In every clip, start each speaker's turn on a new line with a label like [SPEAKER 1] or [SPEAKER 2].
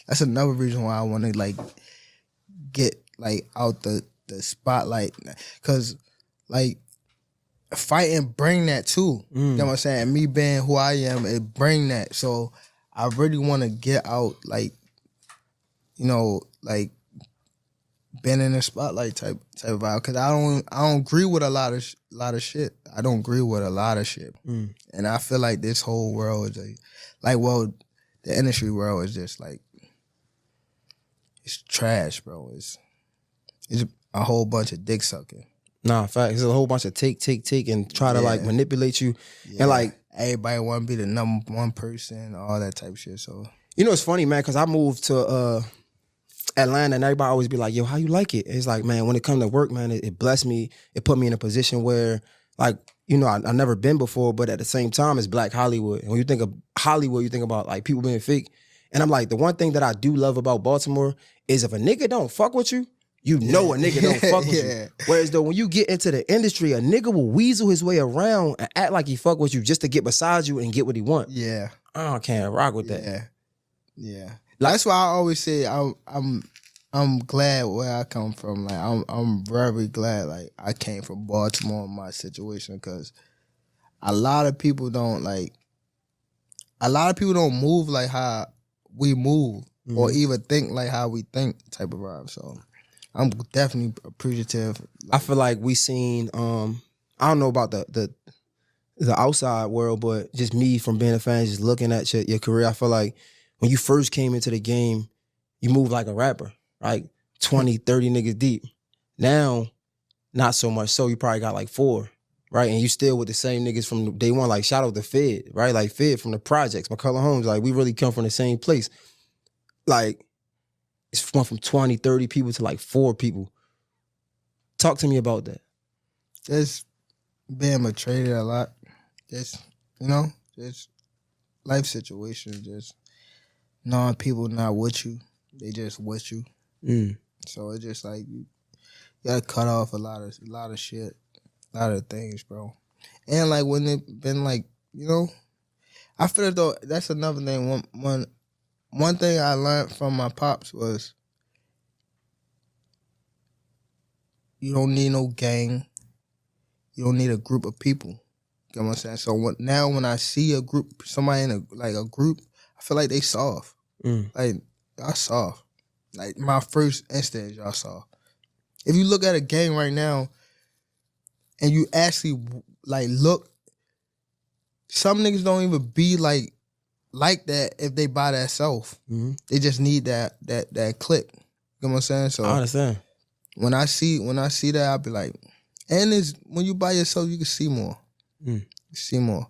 [SPEAKER 1] That's another reason why I want to like get like out the spotlight, cause like fighting bring that too. You know what I'm saying? Me being who I am, it bring that. So I really want to get out, like, you know, like being in the spotlight type of vibe. Cause I don't agree with a lot of shit. I don't agree with a lot of shit, and I feel like this whole world is the industry world is just like it's trash, bro. It's a whole bunch of dick sucking.
[SPEAKER 2] Nah, fact. It's a whole bunch of take, and try to like manipulate you.
[SPEAKER 1] Yeah.
[SPEAKER 2] And like
[SPEAKER 1] everybody want to be the number one person, all that type of shit. So
[SPEAKER 2] you know, it's funny, man, because I moved to Atlanta, and everybody always be like, "Yo, how you like it?" It's like, man, when it comes to work, man, it blessed me. It put me in a position where, like, you know, I never been before, but at the same time, it's Black Hollywood. And when you think of Hollywood, you think about like people being fake. And I'm like, the one thing that I do love about Baltimore is if a nigga don't fuck with you, you know a nigga don't fuck with you. Whereas though when you get into the industry, a nigga will weasel his way around and act like he fuck with you just to get beside you and get what he want.
[SPEAKER 1] Yeah.
[SPEAKER 2] I can't rock with that.
[SPEAKER 1] Yeah. That's why I always say I'm glad where I come from. Like I'm very glad like I came from Baltimore in my situation, because a lot of people don't move like how we move or even think like how we think type of vibe. So I'm definitely appreciative.
[SPEAKER 2] I feel like we seen I don't know about the outside world, but just me from being a fan, just looking at your career, I feel like when you first came into the game, you moved like a rapper, right? 20, 30 niggas deep. Now, not so much so. You probably got like 4, right? And you still with the same niggas from day one. Like, shout out to Fed, right? Like, Fed from the projects, McCullough Homes. Like, we really come from the same place. Like, it's went from 20, 30 people to like 4 people. Talk to me about that.
[SPEAKER 1] Just being betrayed a lot. Just, you know, just life situations, just knowing people not with you. They just with you. So it's just like you gotta cut off a lot of shit, a lot of things, bro. And like when it been like, you know, I feel as though that's another thing. One thing I learned from my pops was you don't need no gang. You don't need a group of people. You know what I'm saying? So when I see a group, somebody in a group, I feel like they soft. Like y'all soft. Like my first instinct, y'all soft. If you look at a gang right now, and you actually like look, some niggas don't even be like that if they by themselves. They just need that click. You know what I'm saying? So
[SPEAKER 2] I understand.
[SPEAKER 1] When I see that, I'll be like, and it's when you by yourself, you can see more. You see more.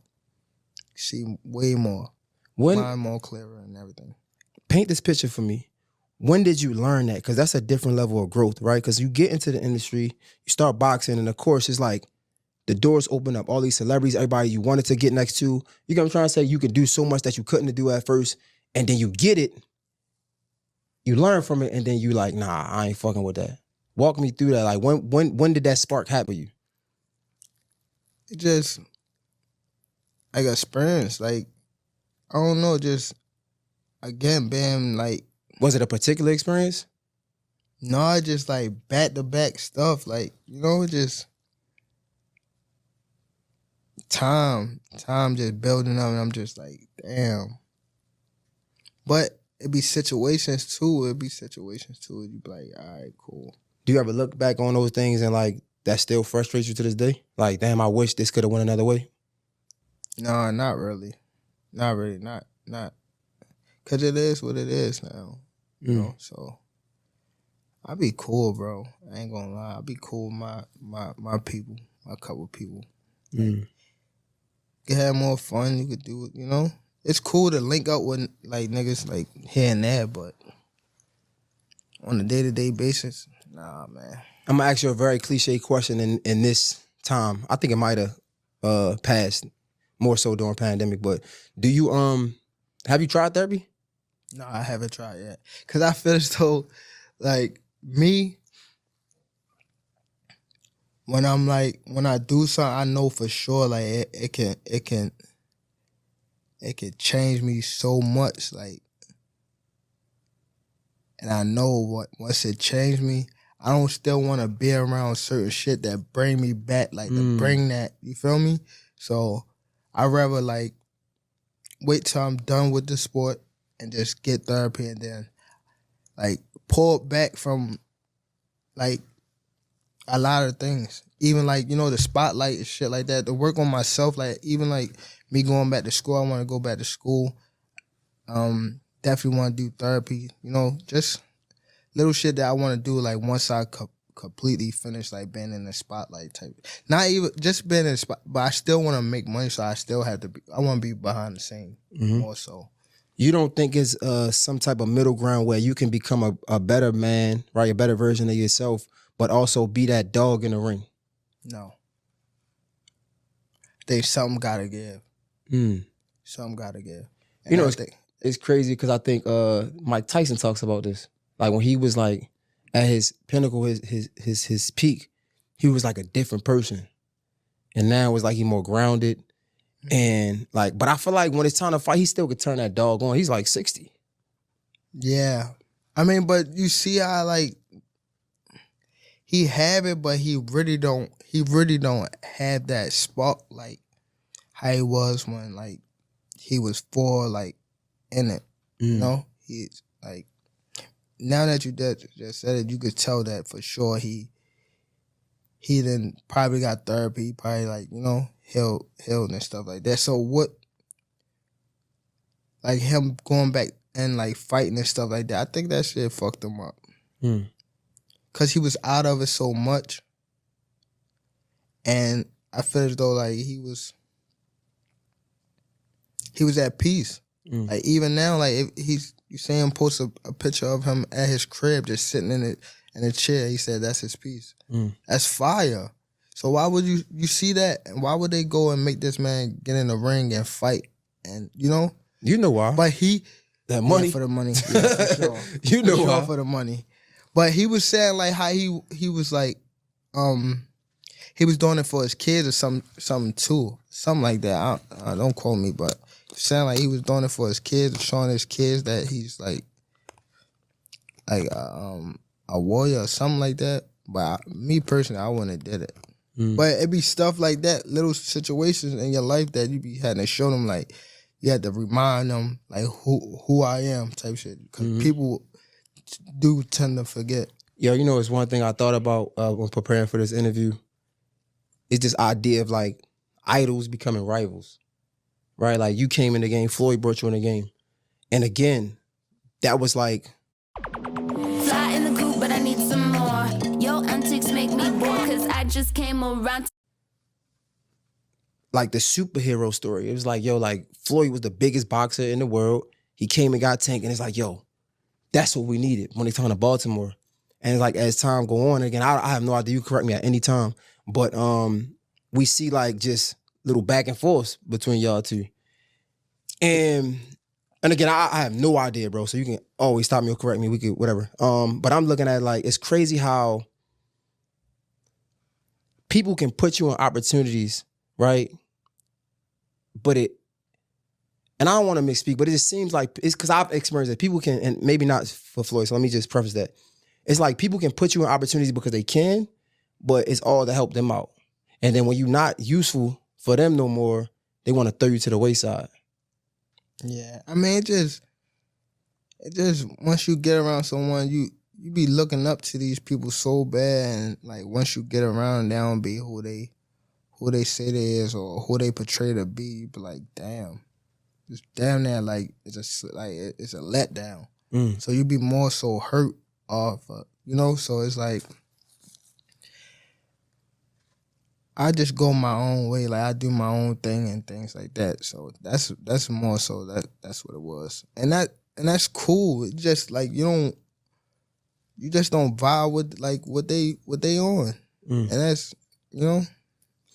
[SPEAKER 1] You see way more. Mind more clearer and everything.
[SPEAKER 2] Paint this picture for me. When did you learn that? Because that's a different level of growth, right? Because you get into the industry, you start boxing, and of course, it's like the doors open up. All these celebrities, everybody you wanted to get next to. You know what I'm trying to say? You can do so much that you couldn't do at first, and then you get it, you learn from it, and then you like, nah, I ain't fucking with that. Walk me through that. Like, when did that spark happen for you?
[SPEAKER 1] It just, like, experience. Like, I don't know, just, again, being like,
[SPEAKER 2] was it a particular experience?
[SPEAKER 1] No, just like back-to-back stuff. Like, you know, just time just building up, and I'm just like, damn. But it be situations too. You be like, all right, cool.
[SPEAKER 2] Do you ever look back on those things and like that still frustrates you to this day? Like, damn, I wish this could have went another way.
[SPEAKER 1] No, not really. Not really. Not. Cause it is what it is now. You know, so I be cool, bro. I ain't gonna lie. I be cool with my people, my couple people. Like, you can have more fun. You could do it, you know? It's cool to link up with like niggas like here and there, but on a day-to-day basis, nah, man.
[SPEAKER 2] I'm gonna ask you a very cliche question in this time. I think it might have passed more so during pandemic, but do you have you tried therapy?
[SPEAKER 1] No, I haven't tried yet. Cause I feel as though, like, me, when I do something, I know for sure, like, it can change me so much, like, and I know once it changed me, I don't still want to be around certain shit that bring me back, like to bring that, you feel me? So I'd rather like wait till I'm done with the sport and just get therapy and then like pull back from like a lot of things. Even like, you know, the spotlight and shit like that, to work on myself, like even like me going back to school, I want to go back to school. Definitely want to do therapy, you know, just little shit that I want to do like once I completely finish like being in the spotlight type. Not even just being in the spot, but I still want to make money, so I still have to be, I want to be behind the scene more so.
[SPEAKER 2] You don't think it's some type of middle ground where you can become a better man, right? A better version of yourself, but also be that dog in the ring?
[SPEAKER 1] No. I think something gotta give. Something gotta give. And
[SPEAKER 2] you know, it's crazy because I think Mike Tyson talks about this. Like when he was like at his pinnacle, his peak, he was like a different person. And now it's like he more grounded. And like, but I feel like when it's time to fight, he still could turn that dog on. He's like 60.
[SPEAKER 1] Yeah. I mean, but you see how like he have it, but he really don't have that spark like how he was when like he was like in it. You know? He's like, now that you just said it, you could tell that for sure he then probably got therapy, he probably like, you know, healed and stuff like that. So what, like him going back and like fighting and stuff like that, I think that shit fucked him up. Cause he was out of it so much. And I feel as though like he was at peace. Like even now, like if you see him post a picture of him at his crib just sitting in a chair, he said that's his peace. That's fire. So why would you see that? And why would they go and make this man get in the ring and fight? And you know
[SPEAKER 2] why?
[SPEAKER 1] But
[SPEAKER 2] that money,
[SPEAKER 1] for the money, yeah, for sure.
[SPEAKER 2] You know why?
[SPEAKER 1] For the money. But he was saying like how he was like, he was doing it for his kids or something too, something like that. I don't quote me, but he was saying like he was doing it for his kids, showing his kids that he's like a warrior or something like that. But me personally, I wouldn't have did it. But it'd be stuff like that, little situations in your life that you be having to show them, like you had to remind them like who I am type shit. Because people do tend to forget.
[SPEAKER 2] Yo, you know, it's one thing I thought about when preparing for this interview. It's this idea of like idols becoming rivals, right? Like you came in the game, Floyd brought you in the game. And again, that was like,
[SPEAKER 3] fly in the coop, but I need some more. Your antics make me bored, cause I just came around.
[SPEAKER 2] Like the superhero story. It was like, yo, like Floyd was the biggest boxer in the world. He came and got Tank, and it's like, yo, that's what we needed when they talking to Baltimore. And it's like, as time go on, again, I have no idea, you correct me at any time, but we see like just little back and forth between y'all two. And again, I have no idea, bro, so you can always stop me or correct me, we could, whatever. But I'm looking at like, it's crazy how people can put you in opportunities, right? But and I don't want to misspeak, but it just seems like, it's because I've experienced it. People can, and maybe not for Floyd, so let me just preface that. It's like people can put you in opportunities because they can, but it's all to help them out. And then when you're not useful for them no more, they want to throw you to the wayside.
[SPEAKER 1] Yeah, I mean, it just once you get around someone, you be looking up to these people so bad, and like once you get around, they don't be who they say they is or who they portray to be. You be like, damn, it's damn near like it's a letdown. So you be more so hurt off, you know. So it's like I just go my own way, like I do my own thing and things like that. So that's more so that's what it was, and that's cool. It's just like you just don't vibe with like what they on, and that's, you know.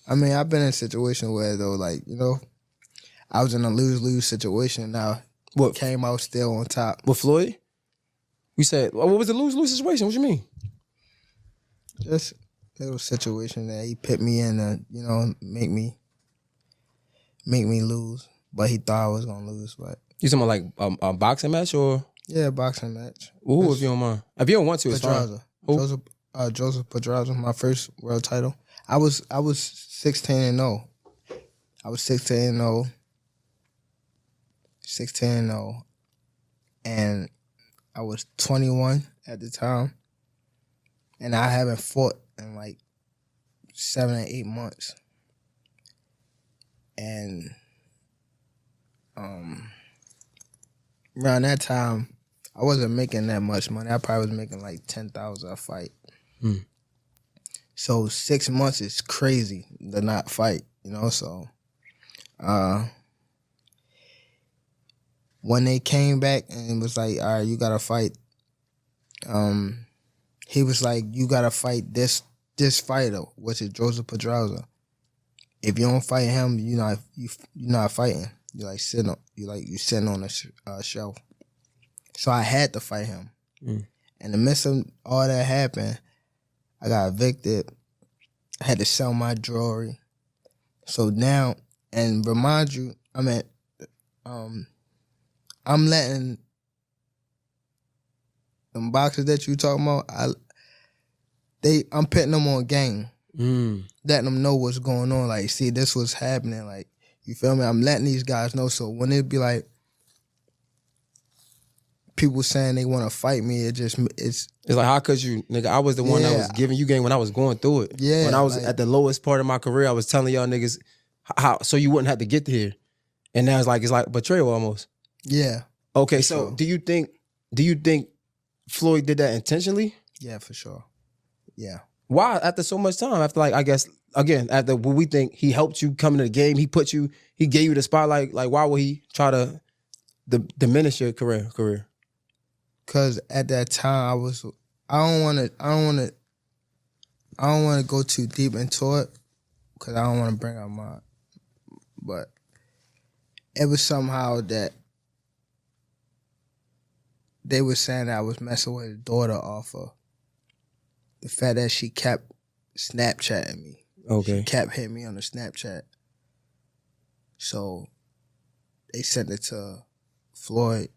[SPEAKER 1] I mean, I've been in a situation where though, like, you know, I was in a lose-lose situation. Now, what came out still on top
[SPEAKER 2] with Floyd? You said, what was the lose-lose situation? What you mean?
[SPEAKER 1] Just a little situation that he put me in to, you know, make me lose. But he thought I was gonna lose. But
[SPEAKER 2] you talking about like a boxing match or?
[SPEAKER 1] Yeah, boxing match.
[SPEAKER 2] Ooh, if you don't mind. If you don't want to, it's fine.
[SPEAKER 1] Pedraza. Joseph Pedraza, my first world title. I was 16-0. I was 16-0. 16-0. And I was 21 at the time. And I haven't fought in like 7 or 8 months. And around that time, I wasn't making that much money. I probably was making like $10,000 a fight. So 6 months is crazy to not fight, you know. So when they came back and it was like, all right, you gotta fight. He was like, you gotta fight this fighter, which is Joseph Pedraza. If you don't fight him, you're not fighting. You sitting on a shelf. So I had to fight him. In the midst of all that happened, I got evicted. I had to sell my jewelry. So now, and remind you, I'm letting them boxers that you talking about, I'm putting them on game. Letting them know what's going on. Like, see, this was happening. Like, you feel me? I'm letting these guys know. So when it be like people saying they want to fight me, it's
[SPEAKER 2] like, how could you, nigga? I was the one that was giving you game when I was going through it.
[SPEAKER 1] Yeah.
[SPEAKER 2] When I was at the lowest part of my career, I was telling y'all niggas how so you wouldn't have to get here. And now it's like betrayal almost.
[SPEAKER 1] Yeah.
[SPEAKER 2] Okay, so sure. Do you think Floyd did that intentionally?
[SPEAKER 1] Yeah, for sure. Yeah.
[SPEAKER 2] Why? After so much time, after like, I guess, again, after what we think he helped you come into the game, he gave you the spotlight. Like, why would he try to diminish your career?
[SPEAKER 1] Cause at that time I don't want to go too deep into it, cause I don't want to bring up but it was somehow that they were saying that I was messing with his daughter off of the fact that she kept Snapchatting me.
[SPEAKER 2] Okay.
[SPEAKER 1] She kept hitting me on the Snapchat. So they sent it to Floyd,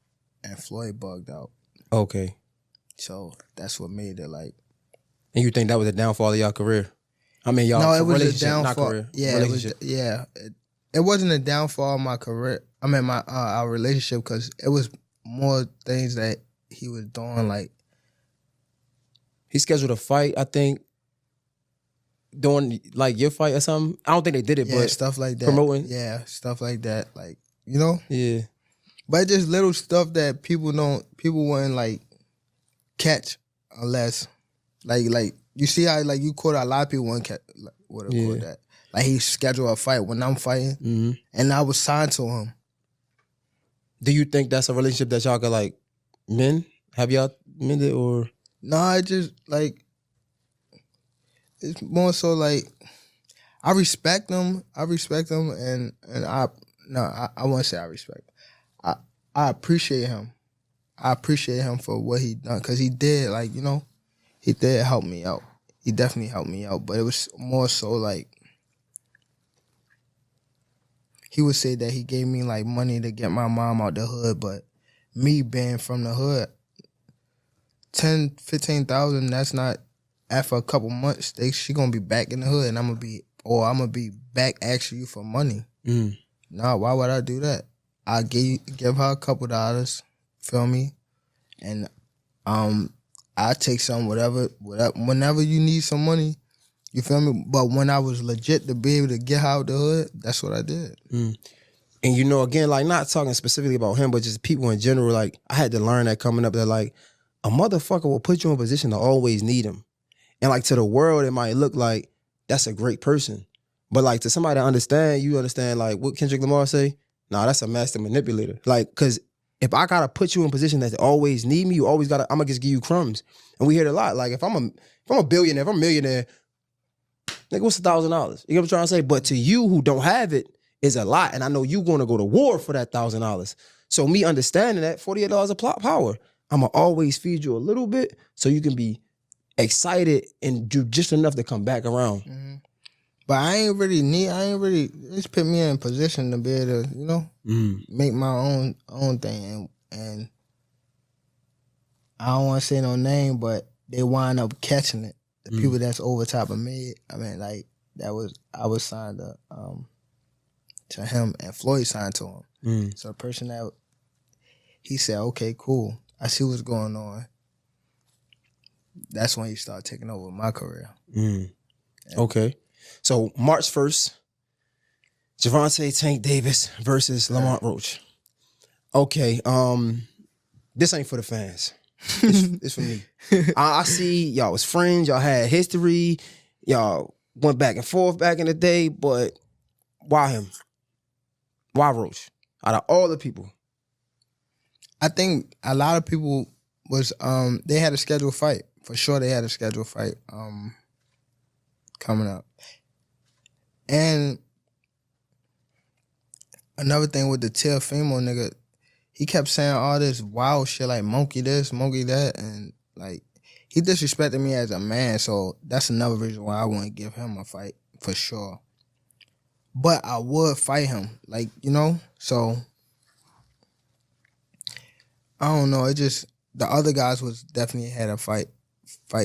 [SPEAKER 1] and Floyd bugged out.
[SPEAKER 2] Okay.
[SPEAKER 1] So that's what made it like.
[SPEAKER 2] And you think that was a downfall of y'all career? I mean, y'all
[SPEAKER 1] no, it was
[SPEAKER 2] relationship,
[SPEAKER 1] a downfall.
[SPEAKER 2] not career.
[SPEAKER 1] Yeah,
[SPEAKER 2] relationship.
[SPEAKER 1] It wasn't a downfall of my career. I mean, my our relationship, because it was more things that he was doing. Like,
[SPEAKER 2] he scheduled a fight, I think, doing like your fight or something. I don't think they did it, but
[SPEAKER 1] stuff like that.
[SPEAKER 2] Promoting.
[SPEAKER 1] Yeah, stuff like that. Like, you know?
[SPEAKER 2] Yeah.
[SPEAKER 1] But just little stuff that people wouldn't like catch unless like you see how like you caught a lot of people wouldn't catch would have caught that. Like, he scheduled a fight when I'm fighting, and I was signed to him.
[SPEAKER 2] Do you think that's a relationship that y'all could like mend? Have y'all mended or?
[SPEAKER 1] No, I just like it's more so like I respect them. And I won't say I respect him. I appreciate him. I appreciate him for what he done, because he did, like, you know, he did help me out. He definitely helped me out, but it was more so like he would say that he gave me like money to get my mom out the hood, but me being from the hood, 10, 15,000, that's not, after a couple months, she gonna be back in the hood, and I'm gonna be back asking you for money. Nah, why would I do that? I give her a couple dollars, feel me? And I take some, whatever, whenever you need some money, you feel me? But when I was legit to be able to get her out the hood, that's what I did.
[SPEAKER 2] And you know, again, like, not talking specifically about him, but just people in general, like, I had to learn that coming up, that like a motherfucker will put you in a position to always need him. And like, to the world, it might look like that's a great person. But like, to somebody to understand, you understand like what Kendrick Lamar say? Nah, that's a master manipulator. Like, cause if I gotta put you in a position that always need me, you always gotta, I'm gonna just give you crumbs. And we hear it a lot. Like, if I'm a billionaire, if I'm a millionaire, nigga, what's $1,000? You know what I'm trying to say? But to you who don't have it is a lot. And I know you gonna go to war for that $1,000. So me understanding that $48 of plot power, I'm gonna always feed you a little bit so you can be excited and do just enough to come back around.
[SPEAKER 1] But I ain't really it's put me in a position to be able to, you know, make my own thing. And I don't want to say no name, but they wind up catching it. The people that's over top of me, I mean, like I was signed to him, and Floyd signed to him. So the person that he said, okay, cool, I see what's going on. That's when he started taking over my career. Yeah.
[SPEAKER 2] Okay, so March 1st, Gervonta Tank Davis versus Lamont Roach. Okay, this ain't for the fans. It's for me. I see y'all was friends, y'all had history, y'all went back and forth back in the day, but why him? Why Roach? Out of all the people.
[SPEAKER 1] I think a lot of people was they had a scheduled fight. For sure they had a scheduled fight coming up. And another thing with the Teofimo nigga, he kept saying all this wild shit like monkey this, monkey that, and like he disrespected me as a man, so that's another reason why I wouldn't give him a fight for sure. But I would fight him, like, you know? So I don't know, it just the other guys was definitely had a fight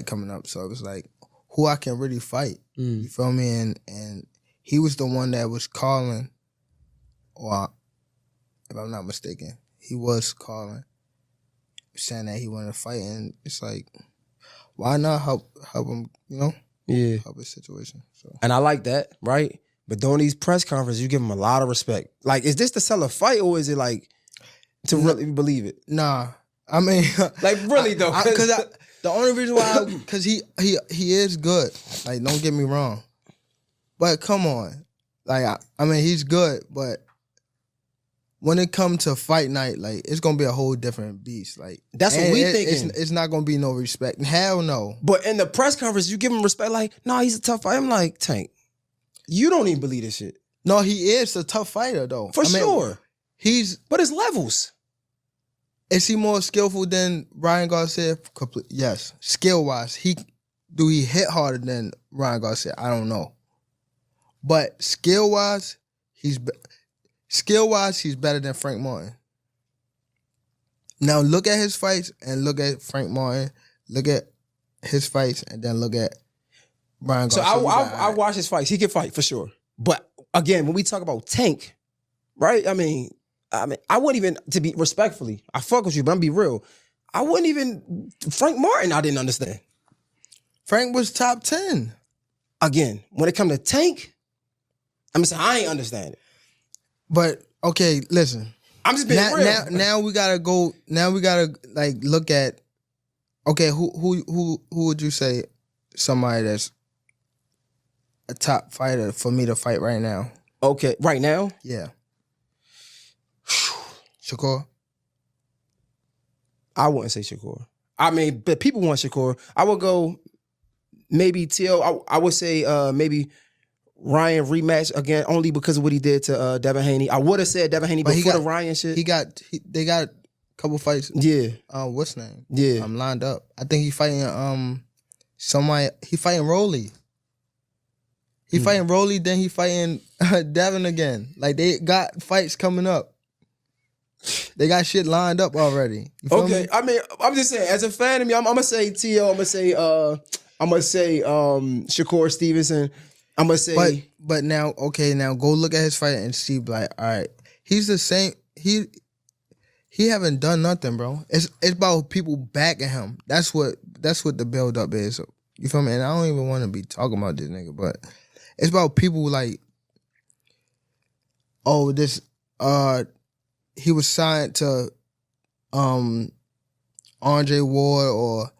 [SPEAKER 1] coming up, so it was like who I can really fight. You feel me? And he was the one that was calling, or if I'm not mistaken, he was calling, saying that he wanted to fight, and it's like, why not help him, you know?
[SPEAKER 2] Yeah.
[SPEAKER 1] Help his situation. So.
[SPEAKER 2] And I like that, right? But during these press conferences, you give him a lot of respect. Like, is this to sell a fight, or is it like to really believe it?
[SPEAKER 1] Nah. I mean,
[SPEAKER 2] like really though.
[SPEAKER 1] Because the only reason why, because he is good. Like, don't get me wrong. But come on. Like, I mean, he's good, but when it comes to fight night, like, it's gonna be a whole different beast. Like,
[SPEAKER 2] that's what we thinking.
[SPEAKER 1] It's not gonna be no respect. Hell no.
[SPEAKER 2] But in the press conference, you give him respect. Like, no, he's a tough fighter. I'm like, Tank, you don't even believe this shit.
[SPEAKER 1] No, he is a tough fighter though.
[SPEAKER 2] For sure.
[SPEAKER 1] But
[SPEAKER 2] it's levels.
[SPEAKER 1] Is he more skillful than Ryan Garcia? Yes. Skill wise, he hit harder than Ryan Garcia? I don't know. But skill wise, he's better than Frank Martin. Now look at his fights and look at Frank Martin. Look at his fights and then look at Ryan Garcia.
[SPEAKER 2] So I watch his fights. He can fight for sure. But again, when we talk about Tank, right? I mean, I wouldn't even, to be respectfully, I fuck with you, but I'm be real. I wouldn't even, Frank Martin, I didn't understand.
[SPEAKER 1] Frank was top 10.
[SPEAKER 2] Again, when it come to Tank, I'm saying I ain't understand it.
[SPEAKER 1] But okay, listen.
[SPEAKER 2] I'm just being real.
[SPEAKER 1] Now we gotta go. Now we gotta like look at. Okay, who would you say somebody that's a top fighter for me to fight right now?
[SPEAKER 2] Okay, right now?
[SPEAKER 1] Yeah. Shakur?
[SPEAKER 2] I wouldn't say Shakur. I mean, but people want Shakur. I would go maybe I would say maybe Ryan rematch again only because of what he did to Devin Haney. I would have said Devin Haney before the Ryan shit.
[SPEAKER 1] They got a couple fights.
[SPEAKER 2] Yeah.
[SPEAKER 1] What's his name?
[SPEAKER 2] Yeah.
[SPEAKER 1] I'm lined up. I think he fighting somebody. He fighting Rolly. He fighting Rolly, then he fighting Devin again. Like they got fights coming up. They got shit lined up already.
[SPEAKER 2] Okay,
[SPEAKER 1] me?
[SPEAKER 2] I mean, I'm just saying, as a fan of me, I'm gonna say T.O., I'm gonna say Shakur Stevenson. I'm gonna say,
[SPEAKER 1] but now go look at his fight and see, like, all right, he's the same. He haven't done nothing, bro. It's about people backing him. That's what the build up is. So, you feel me? And I don't even want to be talking about this nigga, but it's about people like, oh, this he was signed to Andre Ward or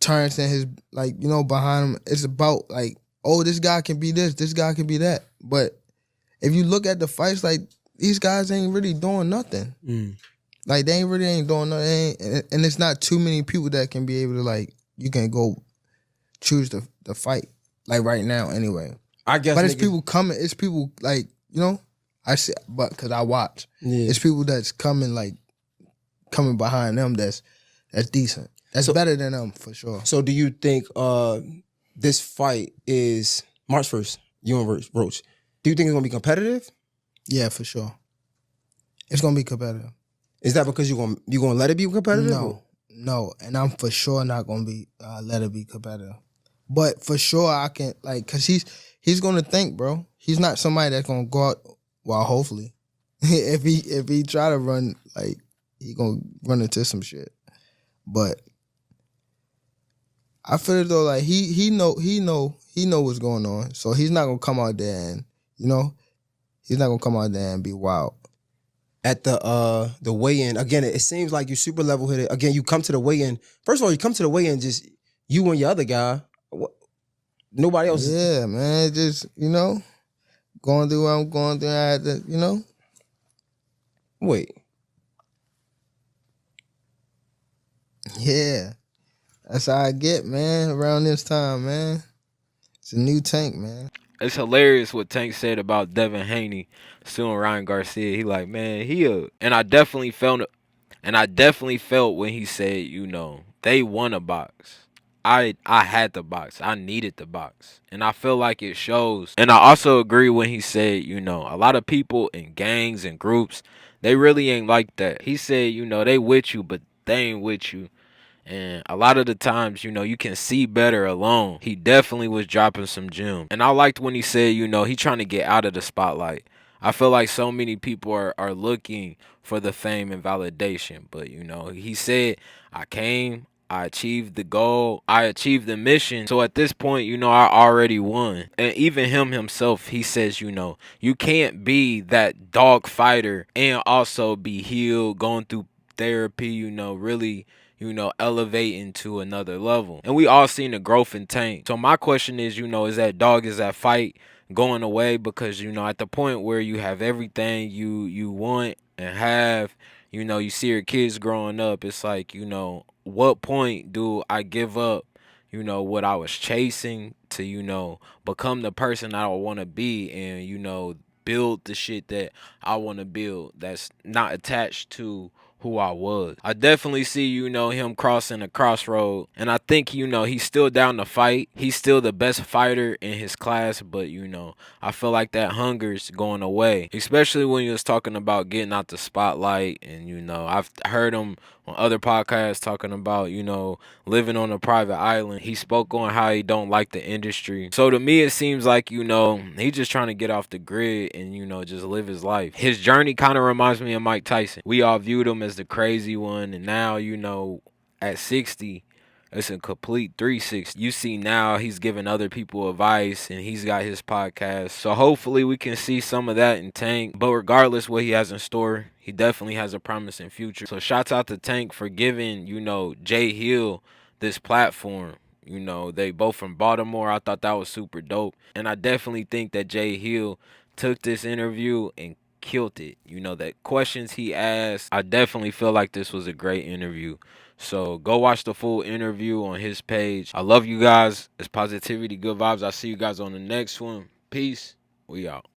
[SPEAKER 1] Terrence and his, like, you know, behind him. It's about like, oh, this guy can be this guy can be that. But if you look at the fights, like, these guys ain't really doing nothing. Like, they ain't doing nothing. And it's not too many people that can be able to, like, you can go choose the fight. Like, right now, anyway.
[SPEAKER 2] I guess.
[SPEAKER 1] But it's people coming. It's people, like, you know, I see, but because I watch. Yeah. It's people that's coming behind them that's decent. That's better than them, for sure.
[SPEAKER 2] So do you think this fight is March 1st, you and Roach? Do you think it's going to be competitive?
[SPEAKER 1] Yeah, for sure. It's going to be competitive.
[SPEAKER 2] Is that because you're going to let it be competitive?
[SPEAKER 1] No, and I'm for sure not gonna be let it be competitive. But for sure I can cause he's gonna think, bro. He's not somebody that's gonna go out. Well, hopefully, if he try to run, he gonna run into some shit. But I feel as though he know what's going on, so he's not gonna come out there and he's not gonna come out there and be wild.
[SPEAKER 2] At the weigh-in, again, it seems like you're super level-headed. Again, you come to the weigh-in. First of all, you come to the weigh-in just you and your other guy. Nobody else.
[SPEAKER 1] Yeah, man. Just, going through what I'm going through. I had to,
[SPEAKER 2] Wait.
[SPEAKER 1] Yeah. That's how I get, man, around this time, man. It's a new Tank, man.
[SPEAKER 4] It's hilarious what Tank said about Devin Haney suing Ryan Garcia. He like, man, and I definitely felt when he said, they won a box. I had the box. I needed the box. And I feel like it shows. And I also agree when he said, a lot of people in gangs and groups, they really ain't like that. He said, they with you, but they ain't with you. And a lot of the times, you can see better alone. He definitely was dropping some gems. And I liked when he said, he trying to get out of the spotlight. I feel like so many people are looking for the fame and validation. But, he said, I came, I achieved the goal, I achieved the mission. So at this point, I already won. And even him himself, he says, you can't be that dog fighter and also be healed, going through therapy, really elevating to another level. And we all seen the growth in Tank. So my question is, is that fight going away? Because, at the point where you have everything you want and have, you see your kids growing up, it's like, what point do I give up, what I was chasing to, become the person I want to be and, build the shit that I want to build that's not attached to who I was. I definitely see, him crossing a crossroad. And I think, he's still down to fight. He's still the best fighter in his class. But, I feel like that hunger's going away. Especially when he was talking about getting out the spotlight. And, I've heard him on other podcasts talking about, living on a private island. He spoke on how he don't like the industry. So to me, it seems like, he's just trying to get off the grid and, just live his life. His journey kind of reminds me of Mike Tyson. We all viewed him as the crazy one. And now, at 60, it's a complete 360. You see now he's giving other people advice and he's got his podcast. So hopefully we can see some of that in Tank. But regardless what he has in store, he definitely has a promising future. So shouts out to Tank for giving, Jay Hill this platform. They both from Baltimore. I thought that was super dope. And I definitely think that Jay Hill took this interview and killed it. That questions he asked, I definitely feel like this was a great interview. So go watch the full interview on his page. I love you guys. It's positivity, good vibes. I'll see you guys on the next one. Peace. We out.